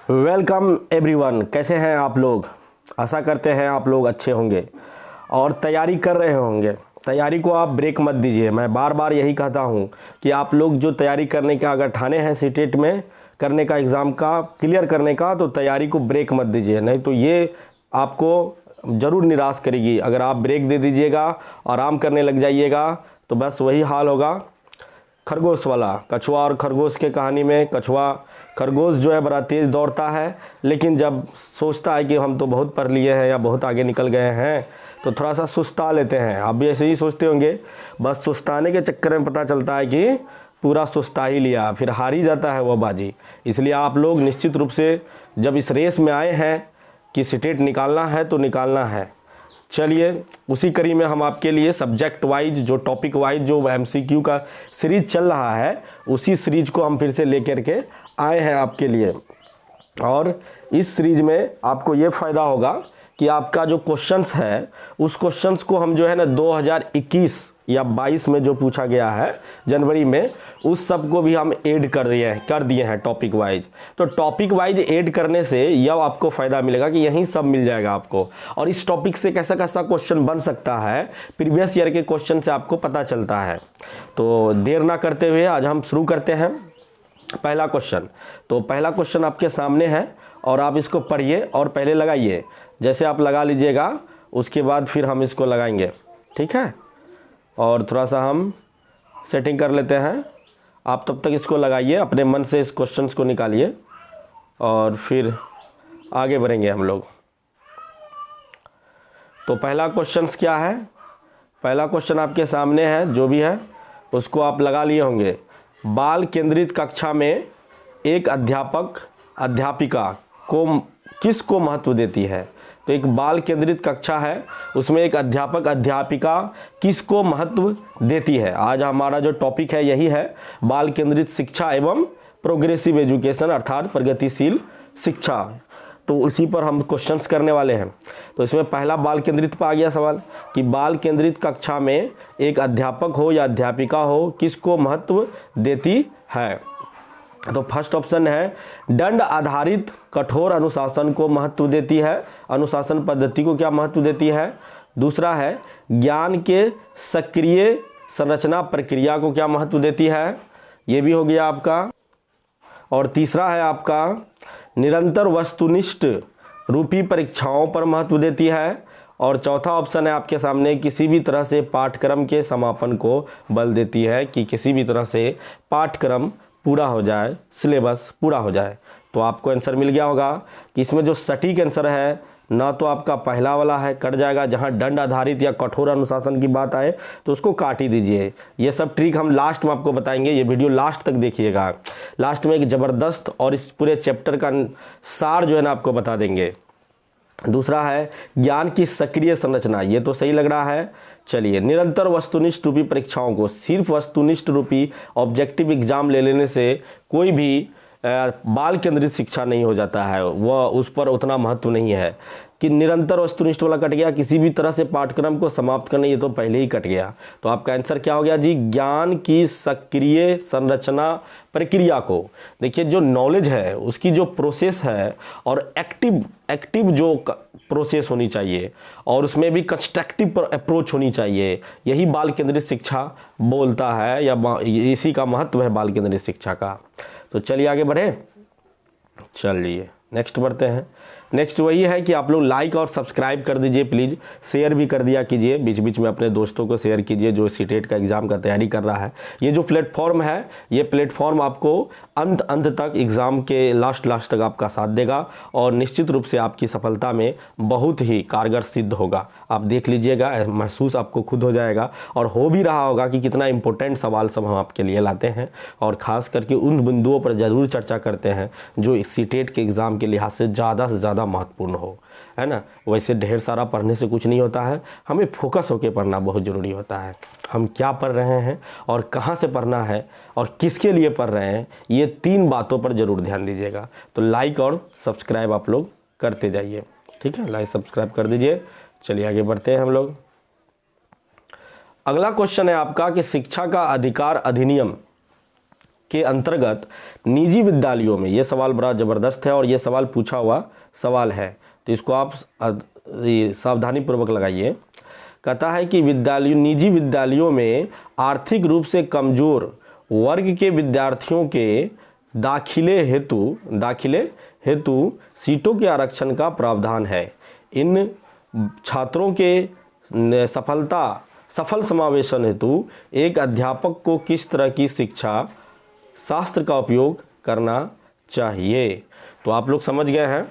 Welcome everyone. कैसे हैं आप लोग? आशा करते हैं आप लोग अच्छे होंगे और तैयारी कर रहे होंगे। तैयारी को आप ब्रेक मत दीजिए। मैं बार बार यही कहता हूं कि आप लोग जो तैयारी करने का अगर ठाने हैं सीटेट में करने का, एग्ज़ाम का क्लियर करने का, तो तैयारी को ब्रेक मत दीजिए, नहीं तो ये आपको ज़रूर निराश करेगी। अगर आप ब्रेक दे दीजिएगा, आराम करने लग जाइएगा, तो बस वही हाल होगा खरगोश वाला। कछुआ और खरगोश के कहानी में खरगोश जो है बड़ा तेज़ दौड़ता है, लेकिन जब सोचता है कि हम तो बहुत पढ़ लिए हैं या बहुत आगे निकल गए हैं, तो थोड़ा सा सुस्ता लेते हैं। आप भी ऐसे ही सोचते होंगे। बस सुस्ताने के चक्कर में पता चलता है कि पूरा सुस्ता ही लिया, फिर हार ही जाता है वह बाजी। इसलिए आप लोग निश्चित रूप से जब इस रेस में आए हैं कि स्टेट निकालना है तो निकालना है। चलिए, उसी कड़ी में हम आपके लिए सब्जेक्ट वाइज, जो टॉपिक वाइज जो MCQ का सीरीज चल रहा है, उसी सीरीज को हम फिर से लेकर के आए हैं आपके लिए। और इस सीरीज में आपको ये फ़ायदा होगा कि आपका जो क्वेश्चंस है, उस क्वेश्चंस को हम जो है ना 2021 या 22 में जो पूछा गया है जनवरी में, उस सब को भी हम ऐड कर दिए हैं टॉपिक वाइज। तो टॉपिक वाइज ऐड करने से यह आपको फ़ायदा मिलेगा कि यहीं सब मिल जाएगा आपको, और इस टॉपिक से कैसा कैसा क्वेश्चन बन सकता है प्रीवियस ईयर के क्वेश्चन से आपको पता चलता है। तो देर ना करते हुए आज हम शुरू करते हैं पहला क्वेश्चन। तो पहला क्वेश्चन आपके सामने है और आप इसको पढ़िए और पहले लगाइए। जैसे आप लगा लीजिएगा, उसके बाद फिर हम इसको लगाएंगे, ठीक है? और थोड़ा सा हम सेटिंग कर लेते हैं। आप तब तक इसको लगाइए, अपने मन से इस क्वेश्चंस को निकालिए और फिर आगे बढ़ेंगे हम लोग। तो पहला क्वेश्चंस क्या है? पहला क्वेश्चन आपके सामने है, जो भी है उसको आप लगा लिए होंगे। बाल केंद्रित कक्षा में एक अध्यापक अध्यापिका को किसको महत्व देती है? तो एक बाल केंद्रित कक्षा है, उसमें एक अध्यापक अध्यापिका किसको महत्व देती है? आज हमारा जो टॉपिक है यही है, बाल केंद्रित शिक्षा एवं प्रोग्रेसिव एजुकेशन, अर्थात प्रगतिशील शिक्षा। तो उसी पर हम क्वेश्चंस करने वाले हैं। तो इसमें पहला बाल केंद्रित पर आ गया सवाल कि बाल केंद्रित कक्षा में एक अध्यापक हो या अध्यापिका हो, किसको महत्व देती है? तो फर्स्ट ऑप्शन है दंड आधारित कठोर अनुशासन को महत्व देती है, अनुशासन पद्धति को क्या महत्व देती है। दूसरा है ज्ञान के सक्रिय संरचना प्रक्रिया को क्या महत्व देती है, ये भी हो गया आपका। और तीसरा है आपका निरंतर वस्तुनिष्ठ रूपी परीक्षाओं पर महत्व देती है। और चौथा ऑप्शन है आपके सामने किसी भी तरह से पाठ्यक्रम के समापन को बल देती है, कि किसी भी तरह से पाठ्यक्रम पूरा हो जाए, सिलेबस पूरा हो जाए। तो आपको आंसर मिल गया होगा कि इसमें जो सटीक आंसर है ना, तो आपका पहला वाला है, कट जाएगा। जहां दंड आधारित या कठोर अनुशासन की बात आए तो उसको काट ही दीजिए। ये सब ट्रिक हम लास्ट में आपको बताएंगे, ये वीडियो लास्ट तक देखिएगा। लास्ट में एक ज़बरदस्त और इस पूरे चैप्टर का सार जो है ना आपको बता देंगे। दूसरा है ज्ञान की सक्रिय संरचना, ये तो सही लग रहा है। चलिए, निरंतर वस्तुनिष्ठ रूपी परीक्षाओं को, सिर्फ वस्तुनिष्ठ रूपी ऑब्जेक्टिव एग्जाम ले लेने से कोई भी बाल केंद्रित शिक्षा नहीं हो जाता है, वह उस पर उतना महत्व नहीं है। कि निरंतर वस्तुनिष्ठ वाला कट गया, किसी भी तरह से पाठ्यक्रम को समाप्त करने, ये तो पहले ही कट गया। तो आपका आंसर क्या हो गया जी? ज्ञान की सक्रिय संरचना प्रक्रिया को। देखिए, जो नॉलेज है उसकी जो प्रोसेस है, और एक्टिव जो प्रोसेस होनी चाहिए, और उसमें भी कंस्ट्रक्टिव अप्रोच होनी चाहिए, यही बाल केंद्रित शिक्षा बोलता है, या इसी का महत्व है बाल केंद्रित शिक्षा का। तो चलिए आगे बढ़े। चलिए नेक्स्ट बढ़ते हैं। नेक्स्ट वही है कि आप लोग लाइक और सब्सक्राइब कर दीजिए प्लीज़, शेयर भी कर दिया कीजिए, बीच बीच में अपने दोस्तों को शेयर कीजिए जो सीटेट का एग्ज़ाम का तैयारी कर रहा है। ये जो प्लेटफॉर्म है, ये प्लेटफॉर्म आपको अंत तक एग्ज़ाम के लास्ट तक आपका साथ देगा, और निश्चित रूप से आपकी सफलता में बहुत ही कारगर सिद्ध होगा। आप देख लीजिएगा, महसूस आपको खुद हो जाएगा, और हो भी रहा होगा कि कितना इंपॉर्टेंट सवाल सब हम आपके लिए लाते हैं, और ख़ास करके उन बिंदुओं पर ज़रूर चर्चा करते हैं जो सीटेट के एग्ज़ाम के लिहाज से ज़्यादा महत्वपूर्ण हो, है ना। वैसे ढेर सारा पढ़ने से कुछ नहीं होता है, हमें फोकस होकर पढ़ना बहुत ज़रूरी होता है। हम क्या पढ़ रहे हैं और कहाँ से पढ़ना है और किसके लिए पढ़ रहे हैं, ये 3 बातों पर ज़रूर ध्यान दीजिएगा। तो लाइक और सब्सक्राइब आप लोग करते जाइए, ठीक है, लाइक सब्सक्राइब कर दीजिए। चलिए आगे बढ़ते हैं हम लोग। अगला क्वेश्चन है आपका कि शिक्षा का अधिकार अधिनियम के अंतर्गत निजी विद्यालयों में, ये सवाल बड़ा ज़बरदस्त है और ये सवाल पूछा हुआ सवाल है, तो इसको आप सावधानी पूर्वक लगाइए। कहता है कि निजी विद्यालयों में आर्थिक रूप से कमज़ोर वर्ग के विद्यार्थियों के दाखिले हेतु सीटों के आरक्षण का प्रावधान है। इन छात्रों के सफल समावेशन हेतु एक अध्यापक को किस तरह की शिक्षा शास्त्र का उपयोग करना चाहिए। तो आप लोग समझ गए हैं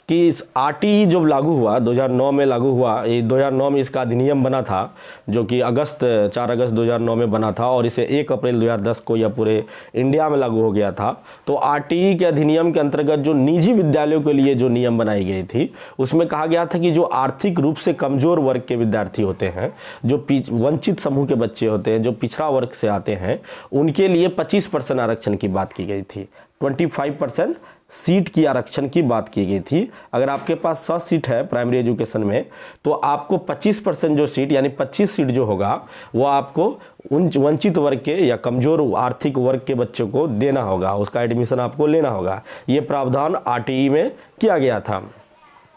कि इस आरटीई जो लागू हुआ 2009 में लागू हुआ, ये 2009 में इसका अधिनियम बना था, जो कि 4 अगस्त 2009 में बना था और इसे 1 अप्रैल 2010 को यह पूरे इंडिया में लागू हो गया था। तो आरटीई के अधिनियम के अंतर्गत जो निजी विद्यालयों के लिए जो नियम बनाई गई थी, उसमें कहा गया था कि जो आर्थिक रूप से कमज़ोर वर्ग के विद्यार्थी होते हैं, जो वंचित समूह के बच्चे होते हैं, जो पिछड़ा वर्ग से आते हैं, उनके लिए 25% आरक्षण की बात की गई थी। 25% सीट की आरक्षण की बात की गई थी। अगर आपके पास 100 सीट है प्राइमरी एजुकेशन में, तो आपको 25% जो सीट यानी 25 सीट जो होगा वो आपको उन वंचित वर्ग के या कमज़ोर आर्थिक वर्ग के बच्चों को देना होगा, उसका एडमिशन आपको लेना होगा। ये प्रावधान आरटीई में किया गया था।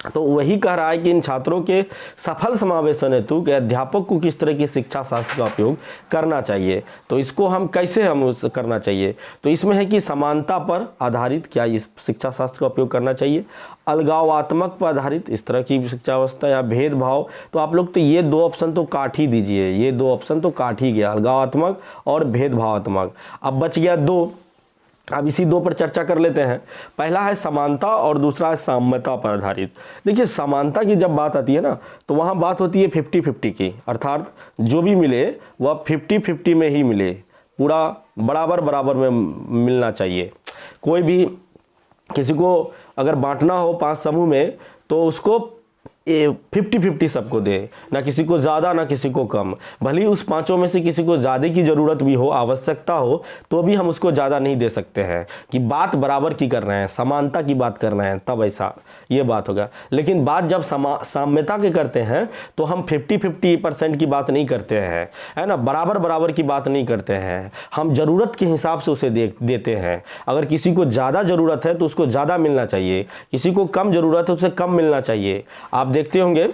तो वही कह रहा है कि इन छात्रों के सफल समावेशन हेतु के अध्यापक को किस तरह की शिक्षा शास्त्र का उपयोग करना चाहिए। तो इसको हम कैसे करना चाहिए, तो इसमें है कि समानता पर आधारित क्या इस शिक्षा शास्त्र का उपयोग करना चाहिए, अलगावात्मक पर आधारित इस तरह की शिक्षा व्यवस्था, या भेदभाव। तो आप लोग तो ये 2 ऑप्शन तो काट ही दीजिए, ये 2 ऑप्शन तो काट ही गया, अलगावात्मक और भेदभावात्मक। अब बच गया 2। अब इसी 2 पर चर्चा कर लेते हैं। पहला है समानता और दूसरा है साम्यता पर आधारित। देखिए, समानता की जब बात आती है ना, तो वहाँ बात होती है 50-50 की, अर्थात जो भी मिले वह 50-50 में ही मिले, पूरा बराबर में मिलना चाहिए। कोई भी किसी को अगर बांटना हो 5 समूह में, तो उसको 50-50 सबको दे, ना किसी को ज़्यादा ना किसी को कम। भले ही उस 5 में से किसी को ज़्यादा की ज़रूरत भी हो, आवश्यकता हो, तो भी हम उसको ज़्यादा नहीं दे सकते हैं। कि बात बराबर की कर रहे हैं, समानता की बात कर रहे हैं, तब ऐसा ये बात होगा। लेकिन बात जब साम्यता के करते हैं, तो हम 50-50% की बात नहीं करते हैं, है ना, बराबर की बात नहीं करते हैं। हम ज़रूरत के हिसाब से उसे देते हैं। अगर किसी को ज़्यादा ज़रूरत है तो उसको ज़्यादा मिलना चाहिए, किसी को कम ज़रूरत है उसे कम मिलना चाहिए। आप देखते होंगे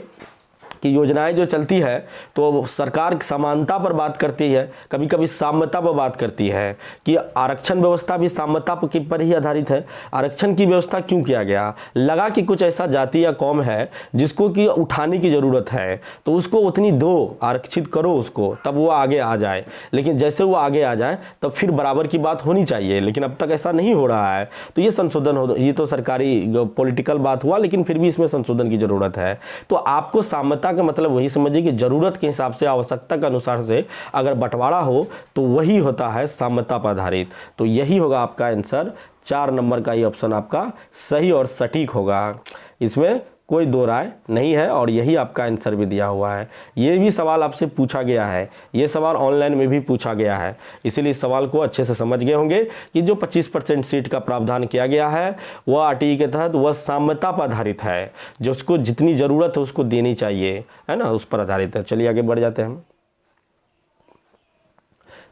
कि योजनाएं जो चलती है तो सरकार समानता पर बात करती है, कभी कभी साम्यता पर बात करती है कि आरक्षण व्यवस्था भी साम्यता पर ही आधारित है। आरक्षण की व्यवस्था क्यों किया गया? लगा कि कुछ ऐसा जाति या कौम है जिसको कि उठाने की ज़रूरत है, तो उसको उतनी दो, आरक्षित करो उसको, तब वो आगे आ जाए। लेकिन जैसे वो आगे आ जाए तब फिर बराबर की बात होनी चाहिए, लेकिन अब तक ऐसा नहीं हो रहा है। तो ये संशोधन हो, ये तो सरकारी पॉलिटिकल बात हुआ, लेकिन फिर भी इसमें संशोधन की ज़रूरत है। तो आपको साम्यता का मतलब वही समझिए कि जरूरत के हिसाब से, आवश्यकता के अनुसार से अगर बंटवारा हो तो वही होता है साम्यता पर आधारित। तो यही होगा आपका आंसर। 4 नंबर का ये ऑप्शन आपका सही और सटीक होगा, इसमें कोई दो राय नहीं है, और यही आपका आंसर भी दिया हुआ है। ये भी सवाल आपसे पूछा गया है, ये सवाल ऑनलाइन में भी पूछा गया है, इसीलिए इस सवाल को अच्छे से समझ गए होंगे कि जो 25% सीट का प्रावधान किया गया है वह आरटीई के तहत वह साम्यता पर आधारित है, जो उसको जितनी ज़रूरत है उसको देनी चाहिए, है ना, उस पर आधारित है। चलिए आगे बढ़ जाते हैं।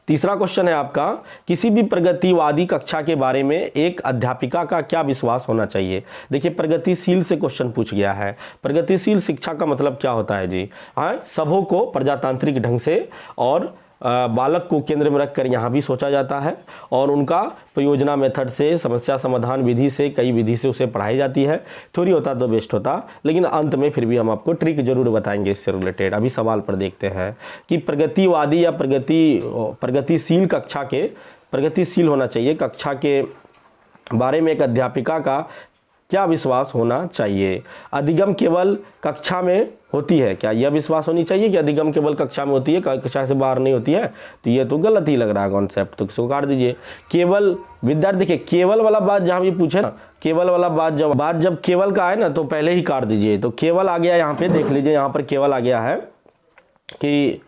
तीसरा क्वेश्चन है आपका, किसी भी प्रगतिवादी कक्षा के बारे में एक अध्यापिका का क्या विश्वास होना चाहिए। देखिए, प्रगतिशील से क्वेश्चन पूछ गया है। प्रगतिशील शिक्षा का मतलब क्या होता है जी? हाँ, सबों को प्रजातांत्रिक ढंग से और बालक को केंद्र में रखकर यहाँ भी सोचा जाता है, और उनका परियोजना मेथड से, समस्या समाधान विधि से, कई विधि से उसे पढ़ाई जाती है। थ्योरी होता तो बेस्ट होता, लेकिन अंत में फिर भी हम आपको ट्रिक जरूर बताएंगे इससे रिलेटेड। अभी सवाल पर देखते हैं कि प्रगतिवादी या प्रगतिशील कक्षा के, प्रगतिशील होना चाहिए कक्षा के बारे में एक अध्यापिका का क्या विश्वास होना चाहिए। अधिगम केवल कक्षा में होती है क्या? यह विश्वास होनी चाहिए कि अधिगम केवल कक्षा में होती है, कक्षा से बाहर नहीं होती है। तो ये तो गलत ही लग रहा है कॉन्सेप्ट, तो इसको काट दीजिए। केवल विद्यार्थी, देखिए केवल वाला बात जहाँ भी पूछे ना, केवल वाला बात जब केवल का है ना, तो पहले ही काट दीजिए। तो केवल आ गया यहाँ पे, देख लीजिए यहाँ पर केवल आ गया है कि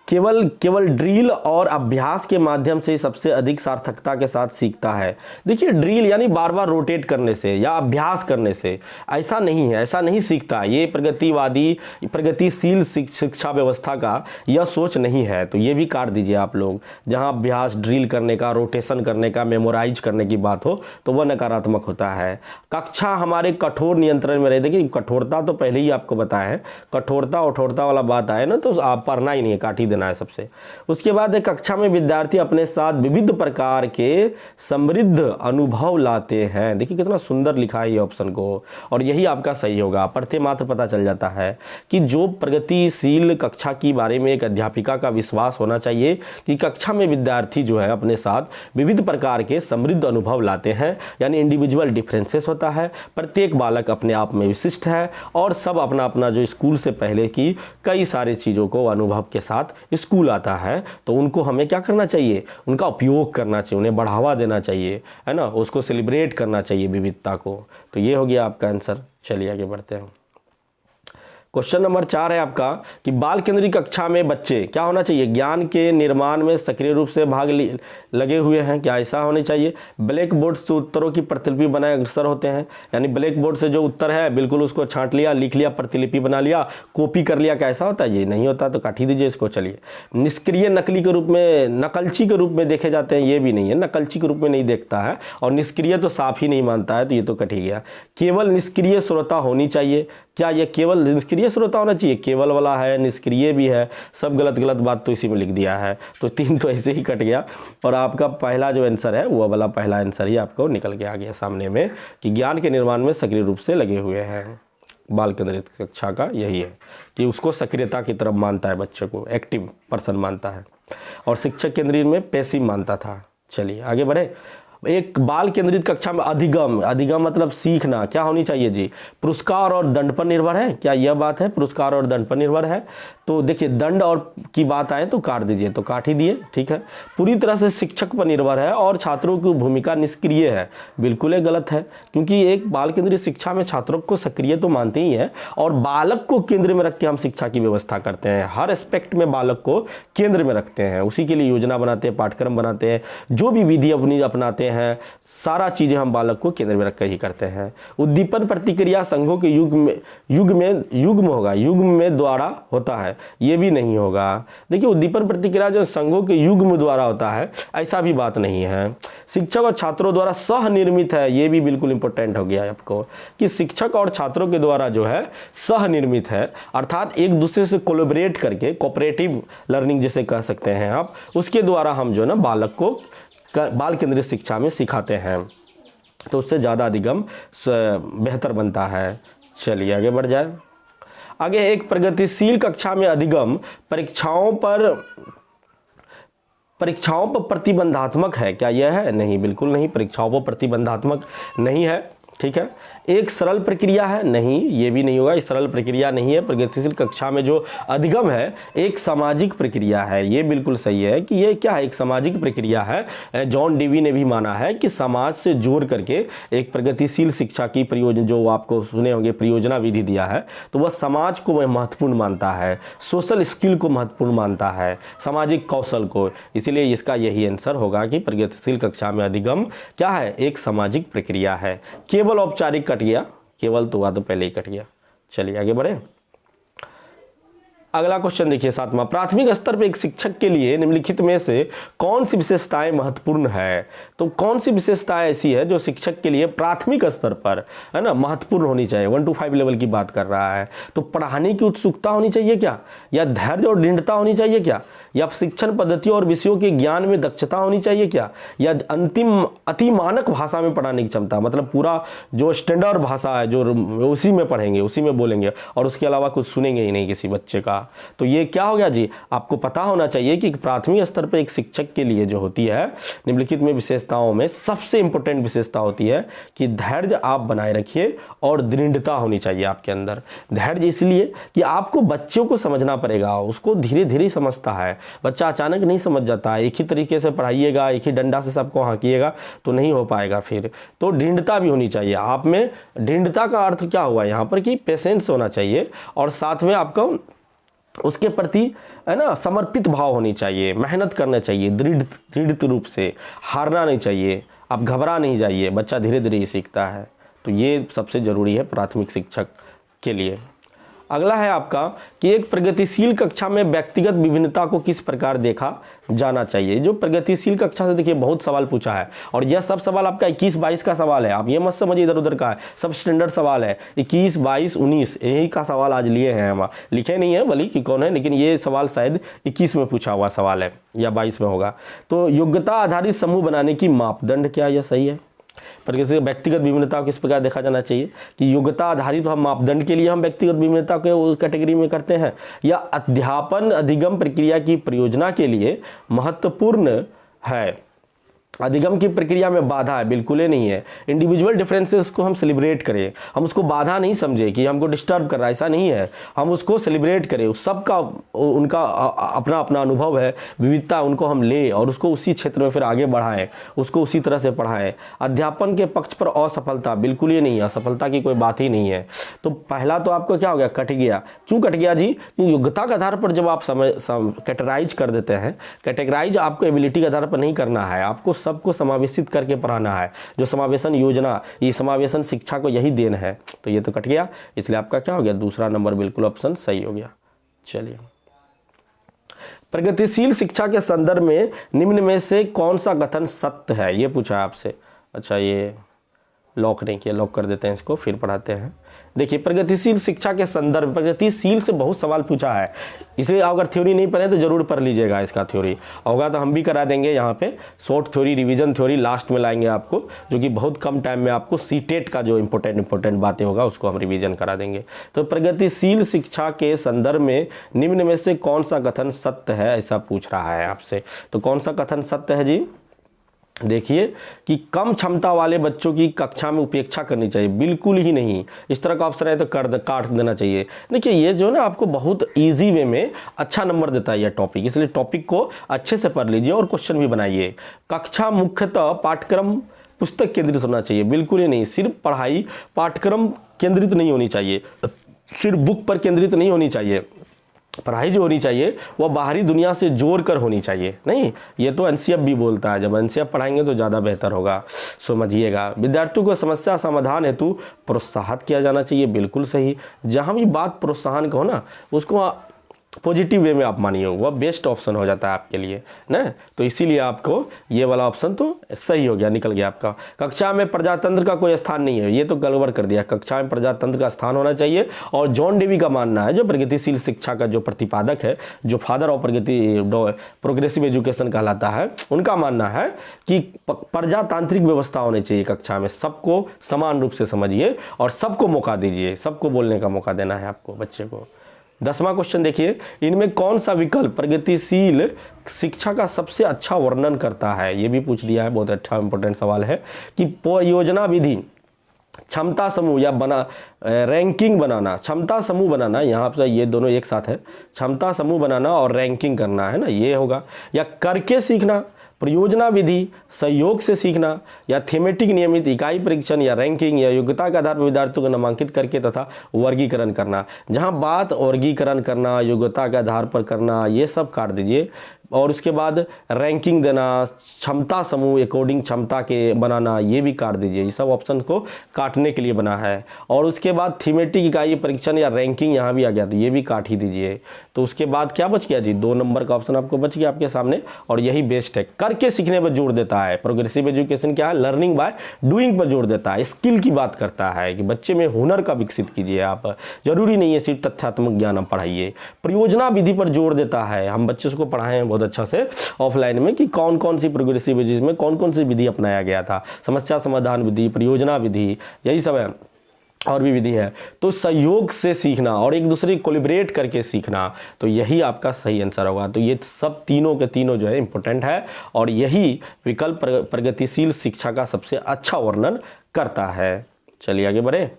केवल केवल ड्रिल और अभ्यास के माध्यम से सबसे अधिक सार्थकता के साथ सीखता है। देखिए ड्रिल यानी बार बार रोटेट करने से या अभ्यास करने से ऐसा नहीं है, ऐसा नहीं सीखता। ये प्रगतिवादी प्रगतिशील शिक्षा व्यवस्था का यह सोच नहीं है। तो ये भी काट दीजिए आप लोग। जहां अभ्यास ड्रिल करने का, रोटेशन करने का, मेमोराइज करने की बात हो तो वह नकारात्मक होता है। कक्षा हमारे कठोर नियंत्रण में रहे। देखिए कठोरता तो पहले ही आपको बताया है, कठोरता उठोरता वाला बात आए ना तो आप पढ़ना ही नहीं है, काट ही देना है सबसे। उसके बाद कक्षा में विद्यार्थी अपने साथ विविध प्रकार के समृद्ध अनुभव लाते हैं। देखिए कितना सुंदर लिखा है ये ऑप्शन को, और यही आपका सही होगा। पढ़ते मात्र पता चल जाता है कि जो प्रगतिशील कक्षा के बारे में एक अध्यापिका का विश्वास होना चाहिए कि कक्षा में विद्यार्थी जो है अपने साथ विविध प्रकार के समृद्ध अनुभव लाते हैं, यानी इंडिविजुअल डिफरेंसेस होता है। प्रत्येक बालक अपने आप में विशिष्ट है और सब अपना अपना जो स्कूल से पहले की कई सारी चीज़ों को अनुभव के साथ स्कूल आता है, तो उनको हमें क्या करना चाहिए, उनका उपयोग करना चाहिए, उन्हें बढ़ावा देना चाहिए, है ना, उसको सेलिब्रेट करना चाहिए विविधता को। तो ये हो गया आपका आंसर। चलिए आगे बढ़ते हैं। क्वेश्चन नंबर 4 है आपका कि बाल केंद्रीय कक्षा में बच्चे क्या होना चाहिए, ज्ञान के निर्माण में सक्रिय रूप से भाग लगे हुए हैं, क्या ऐसा होना चाहिए। ब्लैक बोर्ड से उत्तरों की प्रतिलिपि बनाए अग्रसर होते हैं, यानी ब्लैक बोर्ड से जो उत्तर है बिल्कुल उसको छांट लिया, लिख लिया, प्रतिलिपि बना लिया, कॉपी कर लिया, क्या ऐसा होता है। ये नहीं होता तो काट ही दीजिए इसको। चलिए निष्क्रिय नकली के रूप में, नकलची के रूप में देखे जाते हैं, ये भी नहीं है, नकलची के रूप में नहीं देखता है, और निष्क्रिय तो साफ ही नहीं मानता है, तो ये तो कट ही गया। केवल निष्क्रिय श्रोता होनी चाहिए, क्या ये केवल निष्क्रिय श्रोता होना चाहिए, केवल वाला है, निष्क्रिय भी है, सब गलत गलत बात तो इसी में लिख दिया है, तो 3 तो ऐसे ही कट गया। और आपका पहला जो आंसर है वो वाला पहला आंसर ही आपको निकल के आ गया सामने में कि ज्ञान के निर्माण में सक्रिय रूप से लगे हुए हैं। बाल केंद्रित कक्षा का यही है कि उसको सक्रियता की तरफ मानता है, बच्चे को एक्टिव पर्सन मानता है, और शिक्षक केंद्रीय में पैसिव मानता था। चलिए आगे बढ़े। एक बाल केंद्रित कक्षा में अधिगम, अधिगम मतलब सीखना, क्या होनी चाहिए जी, पुरस्कार और दंड पर निर्भर है, क्या यह बात है, पुरस्कार और दंड पर निर्भर है। तो देखिए दंड और की बात आए तो काट दीजिए, तो काट ही दिए, ठीक है। पूरी तरह से शिक्षक पर निर्भर है और छात्रों की भूमिका निष्क्रिय है, बिल्कुल ही गलत है, क्योंकि एक बाल केंद्रित शिक्षा में छात्रों को सक्रिय तो मानते ही है, और बालक को केंद्र में रख के हम शिक्षा की व्यवस्था करते हैं। हर एस्पेक्ट में बालक को केंद्र में रखते हैं, उसी के लिए योजना बनाते हैं, पाठ्यक्रम बनाते हैं, जो भी विधि अपनी अपनाते हैं, सारा चीजें हम बालक को केंद्र में रखकर ही करते हैं। उद्दीपन प्रतिक्रिया संघों के युग्म होगा, युग्म में द्वारा होता है, ये भी नहीं होगा। देखिए उद्दीपन प्रतिक्रिया जो संघों के युग्म द्वारा होता है, ऐसा भी बात नहीं है। शिक्षक और छात्रों द्वारा सह निर्मित है, ये भी बिल्कुल इंपॉर्टेंट हो गया आपको कि शिक्षक और छात्रों के द्वारा जो है सह निर्मित है, अर्थात एक दूसरे से कोलैबोरेट करके, कोऑपरेटिव लर्निंग जिसे कह सकते हैं आप, उसके द्वारा हम जो ना बालक को बाल केंद्रित शिक्षा में सिखाते हैं, तो उससे ज़्यादा अधिगम बेहतर बनता है। चलिए आगे बढ़ जाए। आगे एक प्रगतिशील कक्षा में अधिगम परीक्षाओं पर प्रतिबंधात्मक है, क्या यह है, नहीं, बिल्कुल नहीं, परीक्षाओं पर प्रतिबंधात्मक नहीं है, ठीक है। एक सरल प्रक्रिया है, नहीं, ये भी नहीं होगा, इस सरल प्रक्रिया नहीं है। प्रगतिशील कक्षा में जो अधिगम है एक सामाजिक प्रक्रिया है, ये बिल्कुल सही है कि ये क्या है, एक सामाजिक प्रक्रिया है। जॉन डेवी ने भी माना है कि समाज से जोड़ करके एक प्रगतिशील शिक्षा की प्रयोजन, जो आपको सुने होंगे परियोजना विधि दिया है, तो वह समाज को वह महत्वपूर्ण मानता है, सोशल स्किल को महत्वपूर्ण मानता है, सामाजिक कौशल को। इसीलिए इसका यही आंसर होगा कि प्रगतिशील कक्षा में अधिगम क्या है, एक सामाजिक प्रक्रिया है। केवल औपचारिक कट गया, केवल तो हुआ तो पहले ही कट गया। चलिए आगे बढ़े। अगला क्वेश्चन देखिए 7वां, प्राथमिक स्तर पर एक शिक्षक के लिए निम्नलिखित में से कौन सी विशेषताएं महत्वपूर्ण है। तो कौन सी विशेषताएं ऐसी है जो शिक्षक के लिए प्राथमिक स्तर पर, है ना, महत्वपूर्ण होनी चाहिए। 1 to 5 लेवल की बात कर रहा है, तो पढ़ाने की उत्सुकता होनी चाहिए क्या, या धैर्य और दृढ़ता होनी चाहिए क्या, या शिक्षण पद्धतियों और विषयों के ज्ञान में दक्षता होनी चाहिए क्या, या अति मानक भाषा में पढ़ाने की क्षमता, मतलब पूरा जो स्टैंडर्ड भाषा है जो उसी में पढ़ेंगे, उसी में बोलेंगे, और उसके अलावा कुछ सुनेंगे ही नहीं किसी बच्चे का। तो ये क्या हो गया जी, आपको पता होना चाहिए कि प्राथमिक स्तर पर एक शिक्षक के लिए जो होती है निम्नलिखित में विशेषताओं में सबसे इंपॉर्टेंट विशेषता होती है कि धैर्य आप बनाए रखिए और दृढ़ता होनी चाहिए आपके अंदर। धैर्य इसलिए कि आपको बच्चों को समझना पड़ेगा, उसको धीरे धीरे समझता है, बच्चा अचानक नहीं समझ जाता है। एक ही तरीके से पढ़ाइएगा, एक ही डंडा से सबको हाँकिएगा तो नहीं हो पाएगा फिर। तो दृढ़ता भी होनी चाहिए आप में। दृढ़ता का अर्थ क्या हुआ यहाँ पर कि पेशेंस होना चाहिए, और साथ में आपको उसके प्रति है ना समर्पित भाव होनी चाहिए, मेहनत करना चाहिए दृढ़ रूप से, हारना नहीं चाहिए, आप घबरा नहीं जाइए, बच्चा धीरे धीरे ही सीखता है। तो ये सबसे ज़रूरी है प्राथमिक शिक्षक के लिए। अगला है आपका कि एक प्रगतिशील कक्षा में व्यक्तिगत विभिन्नता को किस प्रकार देखा जाना चाहिए। जो प्रगतिशील कक्षा से देखिए बहुत सवाल पूछा है, और यह सब सवाल आपका 21-22 का सवाल है, आप ये मत समझिए इधर उधर का है, सब स्टैंडर्ड सवाल है। 21, 22, 19 यही का सवाल आज लिए हैं हम, लिखे नहीं है भले कि कौन है, लेकिन ये सवाल शायद 21 में पूछा हुआ सवाल है या 22 में होगा। तो योग्यता आधारित समूह बनाने की मापदंड क्या, यह सही है? पर किसी व्यक्तिगत विभिन्नता को किस प्रकार देखा जाना चाहिए कि योग्यता आधारित हम मापदंड के लिए हम व्यक्तिगत विभिन्नता को कैटेगरी में करते हैं, या अध्यापन अधिगम प्रक्रिया की परियोजना के लिए महत्वपूर्ण है। अधिगम की प्रक्रिया में बाधा है, बिल्कुल ही नहीं है। इंडिविजुअल डिफरेंसेस को हम सेलिब्रेट करें, हम उसको बाधा नहीं समझे कि हमको डिस्टर्ब कर रहा है, ऐसा नहीं है। हम उसको सेलिब्रेट करें, उस सबका उनका अपना अपना अनुभव है, विविधता, उनको हम ले और उसको उसी क्षेत्र में फिर आगे बढ़ाएं, उसको उसी तरह से पढ़ाएं। अध्यापन के पक्ष पर असफलता बिल्कुल ही नहीं है, असफलता की कोई बात ही नहीं है। तो पहला तो आपको क्या हो गया, कट गया। क्यों कट गया जी? क्योंकि योग्यता के आधार पर जब आप कैटेगराइज कर देते हैं, कैटेगराइज आपको एबिलिटी के आधार पर नहीं करना है, आपको सबको समावेशित करके पढ़ाना है। जो समावेशन योजना, ये समावेशन शिक्षा को यही देन है। तो ये तो कट गया, इसलिए आपका क्या हो गया, दूसरा नंबर बिल्कुल ऑप्शन सही हो गया। चलिए, प्रगतिशील शिक्षा के संदर्भ में निम्न में से कौन सा कथन सत्य है, ये पूछा आपसे। अच्छा, ये लॉक नहीं किया, लॉक कर देते हैं इसको, फिर पढ़ाते हैं। देखिए, प्रगतिशील शिक्षा के संदर्भ, प्रगतिशील से बहुत सवाल पूछा है, इसलिए अगर थ्योरी नहीं पढ़े तो जरूर पढ़ लीजिएगा। इसका थ्योरी होगा तो हम भी करा देंगे यहाँ पे, short theory, revision theory last में लाएंगे आपको, जो कि बहुत कम टाइम में आपको सीटेट का जो इंपॉर्टेंट बातें होगा उसको हम रिवीजन करा देंगे। तो प्रगतिशील शिक्षा के संदर्भ में निम्न में से कौन सा कथन सत्य है, ऐसा पूछ रहा है आपसे। तो कौन सा कथन सत्य है जी? देखिए कि कम क्षमता वाले बच्चों की कक्षा में उपेक्षा करनी चाहिए, बिल्कुल ही नहीं। इस तरह का ऑप्शन है तो काट देना चाहिए। देखिए, ये जो ना आपको बहुत इजी वे में अच्छा नंबर देता है यह टॉपिक, इसलिए टॉपिक को अच्छे से पढ़ लीजिए और क्वेश्चन भी बनाइए। कक्षा मुख्यतः पाठ्यक्रम पुस्तक केंद्रित होना चाहिए, बिल्कुल ही नहीं। सिर्फ पढ़ाई पाठ्यक्रम केंद्रित नहीं होनी चाहिए, सिर्फ बुक पर केंद्रित नहीं होनी चाहिए। पढ़ाई जो होनी चाहिए वह बाहरी दुनिया से जोड़ कर होनी चाहिए। नहीं, ये तो एनसीएफ भी बोलता है, जब एनसीएफ पढ़ाएंगे तो ज़्यादा बेहतर होगा, समझिएगा। विद्यार्थियों को समस्या समाधान हेतु प्रोत्साहित किया जाना चाहिए, बिल्कुल सही। जहाँ भी बात प्रोत्साहन का हो ना, उसको पॉजिटिव वे में आप मानिए, वह बेस्ट ऑप्शन हो जाता है आपके लिए ना। तो इसीलिए आपको ये वाला ऑप्शन तो सही हो गया, निकल गया आपका। कक्षा में प्रजातंत्र का कोई स्थान नहीं है, ये तो गड़बड़ कर दिया। कक्षा में प्रजातंत्र का स्थान होना चाहिए। और जॉन डेवी का मानना है, जो प्रगतिशील शिक्षा का जो प्रतिपादक है, जो फादर ऑफ प्रोग्रेसिव एजुकेशन कहलाता है, उनका मानना है कि प्रजातांत्रिक व्यवस्था होनी चाहिए कक्षा में। सबको समान रूप से समझिए और सबको मौका दीजिए, सबको बोलने का मौका देना है आपको बच्चे को। 10वां क्वेश्चन देखिए, इनमें कौन सा विकल्प प्रगतिशील शिक्षा का सबसे अच्छा वर्णन करता है, ये भी पूछ दिया है। बहुत अच्छा इंपॉर्टेंट सवाल है कि योजना विधि, क्षमता समूह या रैंकिंग बनाना, क्षमता समूह बनाना, यहाँ पर ये दोनों एक साथ है, क्षमता समूह बनाना और रैंकिंग करना है ना, ये होगा। या करके सीखना, परियोजना विधि, सहयोग से सीखना, या थीमेटिक नियमित इकाई परीक्षण, या रैंकिंग, या योग्यता के आधार पर विद्यार्थियों को नामांकित करके तथा वर्गीकरण करना। जहां बात वर्गीकरण करना, योग्यता के आधार पर करना, ये सब काट दीजिए। और उसके बाद रैंकिंग देना, क्षमता समूह अकॉर्डिंग क्षमता के बनाना, ये भी काट दीजिए। ये सब ऑप्शन को काटने के लिए बना है। और उसके बाद थीमेटिक इकाई परीक्षण या रैंकिंग यहाँ भी आ गया, तो ये भी काट ही दीजिए। तो उसके बाद क्या बच गया जी? 2 नंबर का ऑप्शन आपको बच गया आपके सामने, और यही बेस्ट है। करके सीखने पर जोर देता है। प्रोग्रेसिव एजुकेशन क्या है? लर्निंग बाय डूइंग पर जोर देता है, स्किल की बात करता है कि बच्चे में हुनर का विकसित कीजिए आप। जरूरी नहीं है सिर्फ तथ्यात्मक ज्ञान हम पढ़ाइए। परियोजना विधि पर जोर देता है, हम बच्चे को पढ़ाएं बहुत अच्छा से ऑफलाइन में कि कौन कौन सी प्रोग्रेसिव एजुकेशन में कौन कौन सी विधि अपनाया गया था, समस्या समाधान विधि, परियोजना विधि, यही सब है। और भी विधि है। तो सहयोग से सीखना और एक दूसरे कोलिब्रेट करके सीखना, तो यही आपका सही आंसर होगा। तो ये सब तीनों के तीनों जो है इंपॉर्टेंट है, और यही विकल्प प्रगतिशील शिक्षा का सबसे अच्छा वर्णन करता है। चलिए आगे बढ़े।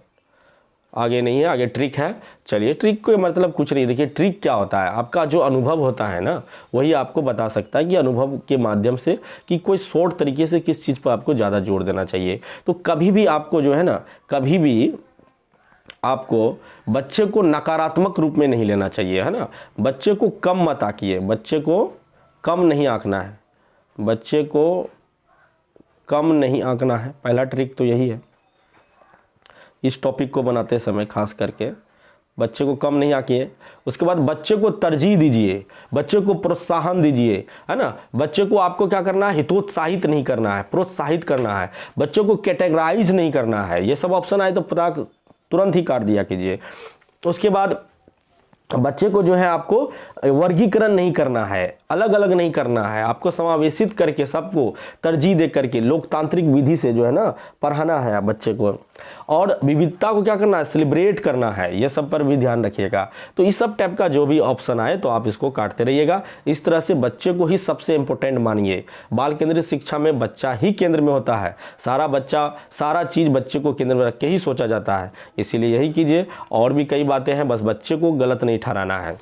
आगे नहीं है, आगे ट्रिक है। चलिए, ट्रिक को मतलब कुछ नहीं। देखिए, ट्रिक क्या होता है, आपका जो अनुभव होता है ना, वही आपको बता सकता है कि अनुभव के माध्यम से कि कोई शॉर्ट तरीके से किस चीज़ पर आपको ज़्यादा जोर देना चाहिए। तो कभी भी आपको जो है ना, कभी भी आपको बच्चे को नकारात्मक रूप में नहीं लेना चाहिए, है ना। बच्चे को कम मत आंकिए, बच्चे को कम नहीं आंकना है, बच्चे को कम नहीं आंकना है। पहला ट्रिक तो यही है इस टॉपिक को बनाते समय, खास करके बच्चे को कम नहीं आंकिए। उसके बाद बच्चे को तरजीह दीजिए, बच्चे को प्रोत्साहन दीजिए, है ना। बच्चे को आपको क्या करना है, हितोत्साहित नहीं करना है, प्रोत्साहित करना है। बच्चे को कैटेगराइज नहीं करना है। ये सब ऑप्शन आए तो पता तुरंत ही काट दिया कीजिए। उसके बाद बच्चे को जो है आपको वर्गीकरण नहीं करना है, अलग अलग नहीं करना है, आपको समावेशित करके सबको तरजीह दे करके लोकतांत्रिक विधि से जो है ना पढ़ाना है बच्चे को। और विविधता को क्या करना है, सेलिब्रेट करना है। ये सब पर भी ध्यान रखिएगा। तो इस सब टाइप का जो भी ऑप्शन आए तो आप इसको काटते रहिएगा। इस तरह से बच्चे को ही सबसे इंपॉर्टेंट मानिए। बाल केंद्रित शिक्षा में बच्चा ही केंद्र में होता है। सारा चीज़ बच्चे को केंद्र में रख के ही सोचा जाता है। इसीलिए यही कीजिए। और भी कई बातें हैं, बस बच्चे को गलत नहीं ठहराना है।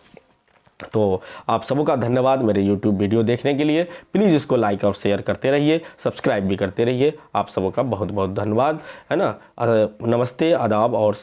तो आप सबों का धन्यवाद मेरे YouTube वीडियो देखने के लिए। प्लीज़ इसको लाइक और शेयर करते रहिए, सब्सक्राइब भी करते रहिए। आप सबों का बहुत बहुत धन्यवाद, है ना। नमस्ते, आदाब और